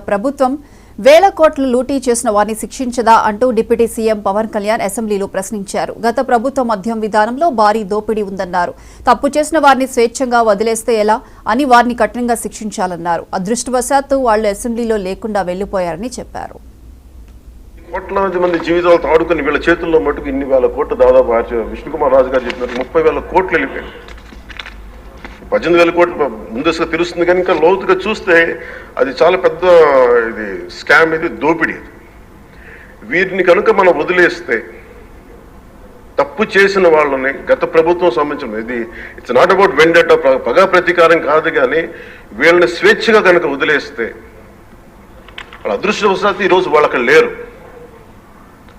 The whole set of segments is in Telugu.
ప్రభుత్వం వేల కోట్లు లూటీ చేసిన వారిని శిక్షించదా అంటూ డిప్యూటీ సీఎం పవన్ కళ్యాణ్ అసెంబ్లీలో ప్రశ్నించారు. గత ప్రభుత్వ మద్యం విధానంలో భారీ దోపిడీ ఉందన్నారు. తప్పు చేసిన వారిని స్వేచ్ఛంగా వదిలేస్తే ఎలా అని వారిని కఠినంగా శిక్షించాలన్నారు. అదృష్టవశాత్తు వాళ్లు అసెంబ్లీలో లేకుండా వెళ్లిపోయారని చెప్పారు. కోట్లాది మంది జీవితాలతో ఆడుకుని వీళ్ళ చేతుల్లో మటుకు ఇన్ని వేల కోట్లు దాదాపు విష్ణుకుమార్ రాజు గారు చెప్పినట్టు 30,000 కోట్లు వెళ్ళిపోయాయి. 18,000 కోట్లు ముందస్తుగా తెలుస్తుంది కానీ ఇంకా లోతుగా చూస్తే అది చాలా పెద్ద ఇది స్కామ్, ఇది దోపిడీ. వీటిని కనుక మనం వదిలేస్తే తప్పు చేసిన వాళ్ళని గత ప్రభుత్వం సంబంధించిన ఇది ఇట్స్ నాట్ అబౌట్ వెండట పగా ప్రతీకారం కాదు, కానీ వీళ్ళని స్వేచ్ఛగా కనుక వదిలేస్తే వాళ్ళ అదృష్టవశాత్తు ఈరోజు వాళ్ళకి లేరు.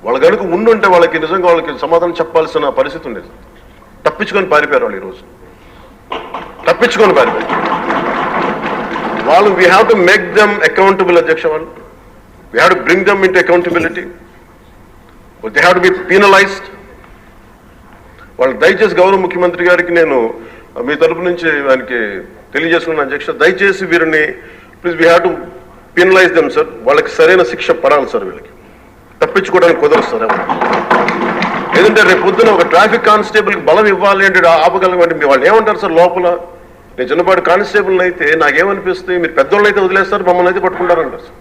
వాళ్ళు కనుక ఉండుంటే వాళ్ళకి నిజంగా వాళ్ళకి సమాధానం చెప్పాల్సిన పరిస్థితి ఉండేది. తప్పించుకొని పారిపోయారు వాళ్ళు ఈరోజు, తప్పించుకొని పారిపోయారు వాళ్ళు. We have to make them accountable అధ్యక్ష. వాళ్ళు we have to bring them into accountability. They have to be penalised. వాళ్ళు దయచేసి గౌరవ ముఖ్యమంత్రి గారికి నేను మీ తరపు నుంచి ఆయనకి తెలియజేసుకున్నాను అధ్యక్ష, దయచేసి వీరిని please we have to penalise them sir. వాళ్ళకి సరైన శిక్ష పడాలి సార్. వీళ్ళకి తప్పించుకోవడానికి కుదరదు సార్. లేదంటే రేపు పొద్దున ఒక ట్రాఫిక్ కానిస్టేబుల్కి బలం ఇవ్వాలి అంటే ఆపగలమంటే వాళ్ళు ఏమంటారు సార్ లోపల? నేను చిన్నపాటి కానిస్టేబుల్ అయితే నాకేమనిపిస్తుంది, మీరు పెద్దోళ్ళు అయితే వదిలేస్తారు, మమ్మల్ని అయితే పట్టుకుంటారంటారు సార్.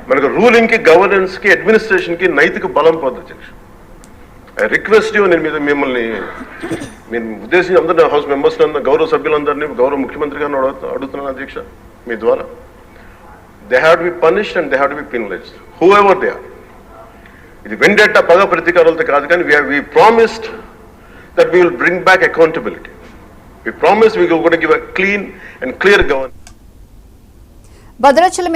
మనకు రూలింగ్కి, గవర్నెన్స్కి, అడ్మినిస్ట్రేషన్కి నైతిక బలం పోదు అధ్యక్ష. ఐ రిక్వెస్ట్ యూ, నేను మిమ్మల్ని ఉద్దేశించి అందరినీ హౌస్ మెంబర్స్ గౌరవ సభ్యులందరినీ గౌరవ ముఖ్యమంత్రి గారిని అడుగుతున్నాను అధ్యక్ష మీ ద్వారా. They have to be punished and they have to be penalized whoever they are. ఇది వెండేట పగ ప్రతీకారాలతో కాదు, కానీ we promised that we will bring back accountability. We promised we will going to give a clean and clear governance. Bhadrachalam